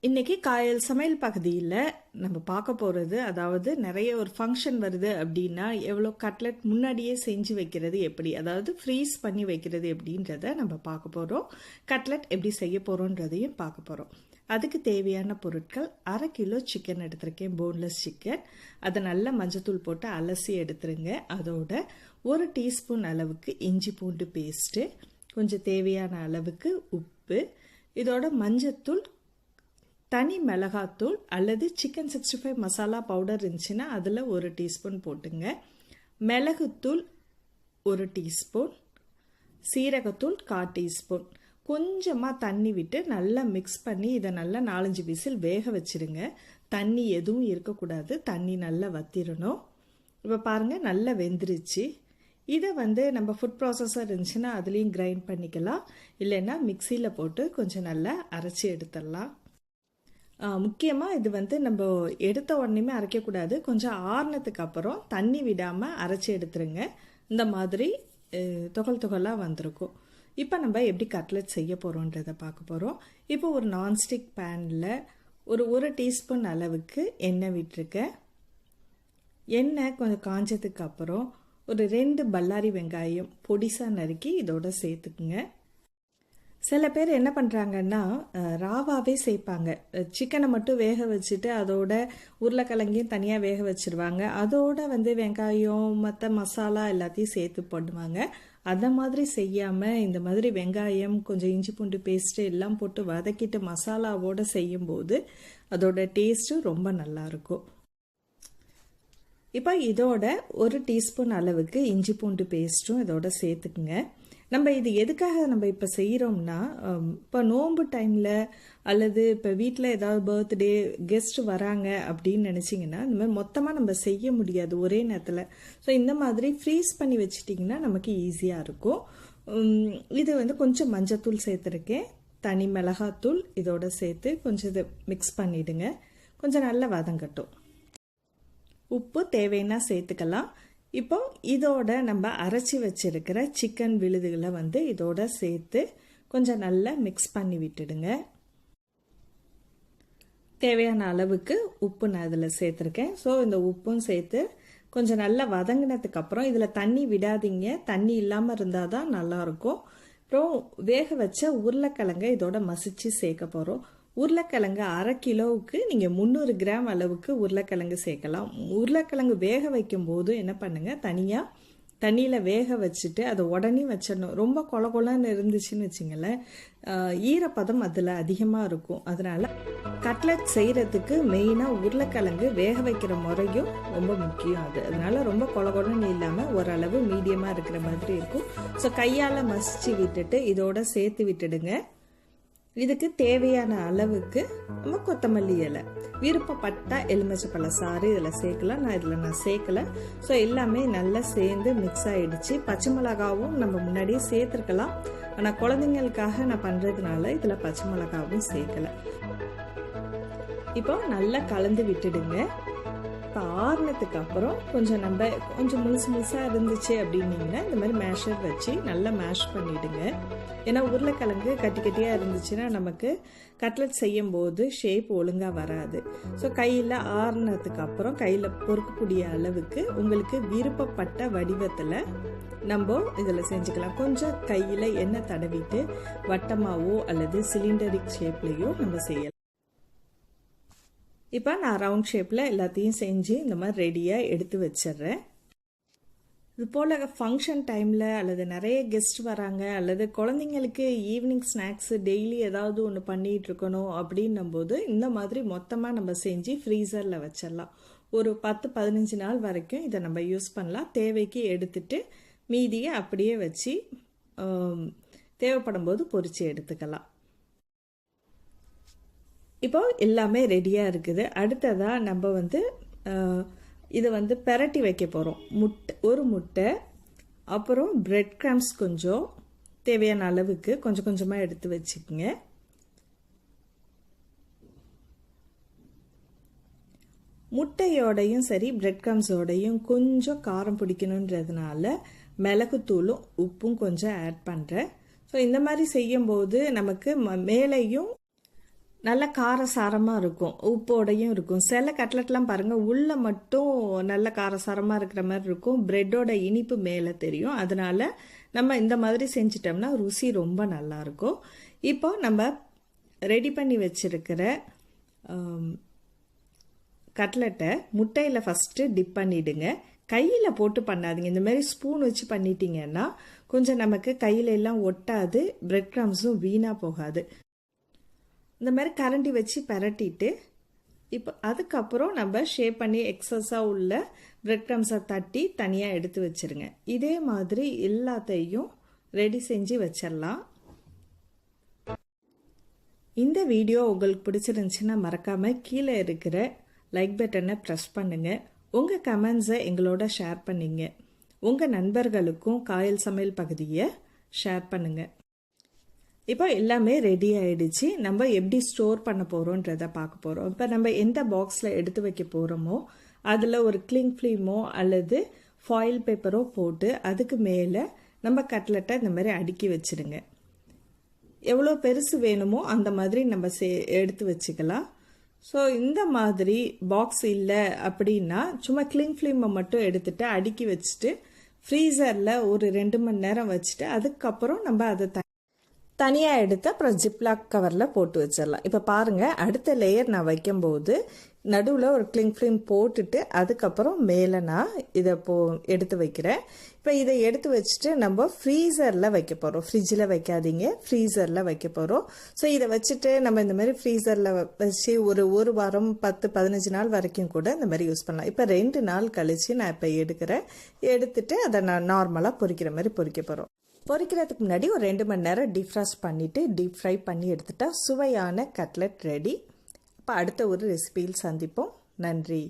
இன்றைக்கி காயல் சமையல் பகுதியில் நம்ம பார்க்க போகிறது, அதாவது நிறைய ஒரு ஃபங்க்ஷன் வருது அப்படின்னா எவ்வளோ கட்லெட் முன்னாடியே செஞ்சு வைக்கிறது எப்படி, அதாவது ஃப்ரீஸ் பண்ணி வைக்கிறது எப்படின்றத நம்ம பார்க்க போகிறோம். கட்லெட் எப்படி செய்ய போகிறோன்றதையும் பார்க்க போகிறோம். அதுக்கு தேவையான பொருட்கள்: 1/2 கிலோ சிக்கன் எடுத்திருக்கேன், போன்லெஸ் சிக்கன். அதை நல்லா மஞ்சத்தூள் போட்டு அலசி எடுத்துருங்க. அதோட 1 டீஸ்பூன் அளவுக்கு இஞ்சி பூண்டு பேஸ்ட்டு, கொஞ்சம் தேவையான அளவுக்கு உப்பு, இதோட மஞ்சத்தூள், தனி மிளகாத்தூள் அல்லது சிக்கன் 65 மசாலா பவுடர் இருந்துச்சுன்னா அதில் 1 டீஸ்பூன் போட்டுங்க. மிளகுத்தூள் 1 டீஸ்பூன், சீரகத்தூள் 1/4 டீஸ்பூன். கொஞ்சமாக தண்ணி விட்டு நல்லா மிக்ஸ் பண்ணி இதை நல்லா 4-5 விசில் வேக வச்சுருங்க. தண்ணி எதுவும் இருக்கக்கூடாது, தண்ணி நல்லா வத்திரணும். இப்போ பாருங்கள், நல்லா வெந்துருச்சு. இதை நம்ம ஃபுட் ப்ராசஸர் இருந்துச்சுன்னா அதுலேயும் கிரைண்ட் பண்ணிக்கலாம், இல்லைன்னா மிக்சியில் போட்டு கொஞ்சம் நல்லா அரைச்சி எடுத்துடலாம். முக்கியமாக இது நம்ம எடுத்த உடனேமே அரைக்கக்கூடாது, கொஞ்சம் ஆறுனதுக்கு அப்புறம் தண்ணி விடாமல் அரைச்சி எடுத்துருங்க. இந்த மாதிரி துகளாக வந்திருக்கும். இப்போ நம்ம எப்படி கட்லெட் செய்ய போகிறோன்றதை பார்க்க போகிறோம். இப்போ ஒரு நான்ஸ்டிக் பேனில் ஒரு 1 டீஸ்பூன் அளவுக்கு எண்ணெய் விட்டுருக்கேன். எண்ணெய் கொஞ்சம் காஞ்சதுக்கு அப்புறம் ஒரு 2 பல்லாரி வெங்காயம் பொடிசாக நறுக்கி இதோட சேர்த்துக்குங்க. சில பேர் என்ன பண்ணுறாங்கன்னா ராவாவே சேர்ப்பாங்க. சிக்கனை மட்டும் வேக வச்சுட்டு அதோட உருளைக்கிழங்கையும் தனியாக வேக வச்சுருவாங்க. அதோட வெங்காயம் மற்ற மசாலா எல்லாத்தையும் சேர்த்து போடுவாங்க. அந்த மாதிரி செய்யாமல் இந்த மாதிரி வெங்காயம், கொஞ்சம் இஞ்சி பூண்டு பேஸ்ட்டு எல்லாம் போட்டு வதக்கிட்டு மசாலாவோடு செய்யும்போது அதோட டேஸ்ட்டு ரொம்ப நல்லாயிருக்கும். இப்போ இதோட 1 டீஸ்பூன் அளவுக்கு இஞ்சி பூண்டு பேஸ்ட்டும் இதோட சேர்த்துக்குங்க. நம்ம இது எதுக்காக நம்ம இப்போ செய்கிறோம்னா, இப்போ நோன்பு டைமில் அல்லது இப்போ வீட்டில் ஏதாவது பர்த்டே கெஸ்ட் வராங்க அப்படின்னு நினச்சிங்கன்னா இந்த மாதிரி மொத்தமாக நம்ம செய்ய முடியாது ஒரே நேரத்தில். ஸோ இந்த மாதிரி ஃப்ரீஸ் பண்ணி வச்சிட்டிங்கன்னா நமக்கு ஈஸியாக இருக்கும். இது கொஞ்சம் மஞ்சத்தூள் சேர்த்துருக்கேன், தனி மிளகாத்தூள் இதோட சேர்த்து கொஞ்சம் இதை மிக்ஸ் பண்ணிவிடுங்க. கொஞ்சம் நல்லா வதங்கட்டும். உப்பு தேவைன்னா சேர்த்துக்கலாம். இப்போ இதோட நம்ம அரைச்சி வச்சிருக்கிற சிக்கன் விழுதுகளை இதோட சேர்த்து கொஞ்சம் நல்லா மிக்ஸ் பண்ணி விட்டுடுங்க. தேவையான அளவுக்கு உப்பு நான் இதில் சேர்த்துருக்கேன். ஸோ இந்த உப்பும் சேர்த்து கொஞ்சம் நல்லா வதங்கினதுக்கு அப்புறம் இதில் தண்ணி விடாதீங்க, தண்ணி இல்லாமல் இருந்தால் தான் நல்லாயிருக்கும். அப்புறம் வேக வச்ச உருளைக்கிழங்கை இதோட மசிச்சு சேர்க்க போகிறோம். உருளைக்கிழங்கு 1/2 கிலோவுக்கு நீங்கள் 300 கிராம் அளவுக்கு உருளைக்கிழங்கு சேர்க்கலாம். உருளைக்கிழங்கு வேக வைக்கும் போது என்ன பண்ணுங்கள், தனியாக தண்ணியில் வேக வச்சுட்டு அதை உடனே வச்சிடணும். ரொம்ப கொலன்னு இருந்துச்சுன்னு வச்சிங்களேன், ஈரப்பதம் அதில் அதிகமாக இருக்கும். அதனால் கட்லெட் செய்கிறதுக்கு மெயினாக உருளைக்கிழங்கு வேக வைக்கிற முறையும் ரொம்ப முக்கியம். அதனால் ரொம்ப கொலன்னு இல்லாமல் ஓரளவு மீடியமாக இருக்கிற மாதிரி இருக்கும். ஸோ கையால் மசிச்சு விட்டுட்டு இதோட சேர்த்து விட்டுடுங்க. இதுக்கு தேவையான அளவுக்கு நம்ம கொத்தமல்லி இலை, விருப்பப்பட்ட எலுமிச்சப்பழ சாறு இதில் சேர்க்கலாம். நான் சேர்க்கலை. ஸோ எல்லாமே நல்லா சேர்ந்து மிக்ஸ் ஆகிடுச்சு. பச்சை மிளகாவும் நம்ம முன்னாடியே சேர்த்துருக்கலாம், ஆனால் குழந்தைங்களுக்காக நான் பண்ணுறதுனால இதில் பச்சை மிளகாவும் சேர்க்கலை. இப்போ நல்லா கலந்து விட்டுடுங்க. இப்போ ஆறுனதுக்கு அப்புறம் கொஞ்சம் முழுசாக இருந்துச்சு அப்படின்னீங்கன்னா இந்த மாதிரி மேஷர் வச்சு நல்லா மேஷ் பண்ணிவிடுங்க. ஏன்னா உருளைக்கிழங்கு கட்டியாக இருந்துச்சுன்னா நமக்கு கட்லெட் செய்யும் போது ஷேப் ஒழுங்காக வராது. ஸோ கையில் ஆறுனதுக்கு அப்புறம் கையில் பொறுக்கக்கூடிய அளவுக்கு உங்களுக்கு விருப்பப்பட்ட வடிவத்தில் நம்ம இதில் செஞ்சுக்கலாம். கொஞ்சம் கையில் எண்ணெய் தடவிட்டு வட்டமாவோ அல்லது சிலிண்டரிக் ஷேப்லேயோ நம்ம செய்யலாம். இப்போ நான் ரவுண்ட் ஷேப்பில் எல்லாத்தையும் செஞ்சு இந்த மாதிரி ரெடியாக எடுத்து வச்சிட்றேன். இது போல் ஃபங்க்ஷன் டைமில் அல்லது நிறைய கெஸ்ட் வராங்க அல்லது குழந்தைங்களுக்கு ஈவினிங் ஸ்நாக்ஸு டெய்லி ஏதாவது ஒன்று பண்ணிகிட்ருக்கணும் அப்படின்னும்போது இந்த மாதிரி மொத்தமாக நம்ம செஞ்சு ஃப்ரீசரில் வச்சிடலாம். ஒரு 10-15 நாள் வரைக்கும் இதை நம்ம யூஸ் பண்ணலாம். தேவைக்கு எடுத்துட்டு மீதியை அப்படியே வச்சு தேவைப்படும் போது பொரிச்சு எடுத்துக்கலாம். இப்போ எல்லாமே ரெடியாக இருக்குது. அடுத்ததாக நம்ம இதை பெரட்டி வைக்க போகிறோம். ஒரு முட்டை, அப்புறம் பிரெட் கிரம்ஸ் கொஞ்சம் தேவையான அளவுக்கு கொஞ்சம் கொஞ்சமாக எடுத்து வச்சுக்கோங்க. முட்டையோடையும் சரி பிரெட் கிரம்ஸோடையும் கொஞ்சம் காரம் பிடிக்கணுன்றதுனால மிளகுத்தூளும் உப்பும் கொஞ்சம் ஆட் பண்ணுறேன். ஸோ இந்த மாதிரி செய்யும்போது நமக்கு மேலேயும் நல்ல காரசாரமாக இருக்கும், உப்போடையும் இருக்கும். சில கட்லெட்லாம் பாருங்கள் உள்ளே மட்டும் நல்ல காரசாரமாக இருக்கிற மாதிரி இருக்கும், பிரெட்டோட இனிப்பு மேலே தெரியும். அதனால் நம்ம இந்த மாதிரி செஞ்சிட்டோம்னா ருசி ரொம்ப நல்லாயிருக்கும். இப்போ நம்ம ரெடி பண்ணி வச்சுருக்கிற கட்லெட்டை முட்டையில் ஃபஸ்ட்டு டிப் பண்ணிவிடுங்க. கையில் போட்டு பண்ணாதீங்க. இந்த மாதிரி ஸ்பூன் வச்சு பண்ணிட்டீங்கன்னா கொஞ்சம் நமக்கு கையில எல்லாம் ஒட்டாது, பிரெட் க்ரம்ஸும் வீணாக போகாது. இந்த மாதிரி கரண்டி வச்சு பரட்டிட்டு இப்போ அதுக்கப்புறம் நம்ம ஷேப் பண்ணி எக்ஸஸாக உள்ள பிரெட் க்ரம்ஸை தட்டி தனியாக எடுத்து வச்சுருங்க. இதே மாதிரி எல்லாத்தையும் ரெடி செஞ்சு வச்சிடலாம். இந்த வீடியோ உங்களுக்கு பிடிச்சிருந்துச்சுன்னா மறக்காமல் கீழே இருக்கிற லைக் பட்டனை ப்ரெஸ் பண்ணுங்கள். உங்கள் கமெண்ட்ஸை எங்களோட ஷேர் பண்ணிங்க. உங்கள் நண்பர்களுக்கும் காயல் சமையல் பகுதியை ஷேர் பண்ணுங்கள். இப்போ எல்லாமே ரெடி ஆகிடுச்சு. நம்ம எப்படி ஸ்டோர் பண்ண போகிறோன்றதை பார்க்க போகிறோம். இப்போ நம்ம எந்த பாக்ஸில் எடுத்து வைக்க போகிறோமோ அதில் ஒரு கிளிங் ஃபிலிமோ அல்லது ஃபாயில் பேப்பரோ போட்டு அதுக்கு மேலே நம்ம கட்லெட்டை இந்த மாதிரி அடுக்கி வச்சுருங்க. எவ்வளோ பெருசு வேணுமோ அந்த மாதிரி நம்ம எடுத்து வச்சுக்கலாம். ஸோ இந்த மாதிரி பாக்ஸ் இல்லை அப்படின்னா சும்மா கிளிங் ஃபிலிமை மட்டும் எடுத்துகிட்டு அடுக்கி வச்சுட்டு ஃப்ரீசரில் ஒரு 2 மணி நேரம் வச்சுட்டு அதுக்கப்புறம் நம்ம அதை தனியாக எடுத்து அப்புறம் ஜிப்லாக் கவரில் போட்டு வச்சிடலாம். இப்போ பாருங்கள், அடுத்த லேயர் நான் வைக்கும்போது நடுவில் ஒரு கிளிங் ஃபிலிம் போட்டுட்டு அதுக்கப்புறம் மேலே நான் இதை எடுத்து வைக்கிறேன். இப்போ இதை எடுத்து வச்சுட்டு நம்ம ஃப்ரீசரில் வைக்க போகிறோம். ஃப்ரிட்ஜில் வைக்காதீங்க, ஃப்ரீசரில் வைக்க போகிறோம். ஸோ இதை வச்சுட்டு நம்ம இந்த மாதிரி ஃப்ரீசரில் வச்சு ஒரு வாரம் 10-15 நாள் வரைக்கும் கூட இந்த மாதிரி யூஸ் பண்ணலாம். இப்போ 2 நாள் கழித்து நான் இப்போ எடுத்துட்டு அதை நான் நார்மலாக பொரிக்கிற மாதிரி பொரிக்க போகிறோம். பொரிக்கிறதுக்கு முன்னாடி ஒரு 2 மணி நேரம் டீஃப்ராஸ்ட் பண்ணிவிட்டு டீப் ஃப்ரை பண்ணி எடுத்துட்டா சுவையான கட்லெட் ரெடி. இப்போ அடுத்த ஒரு ரெசிபியில் சந்திப்போம். நன்றி.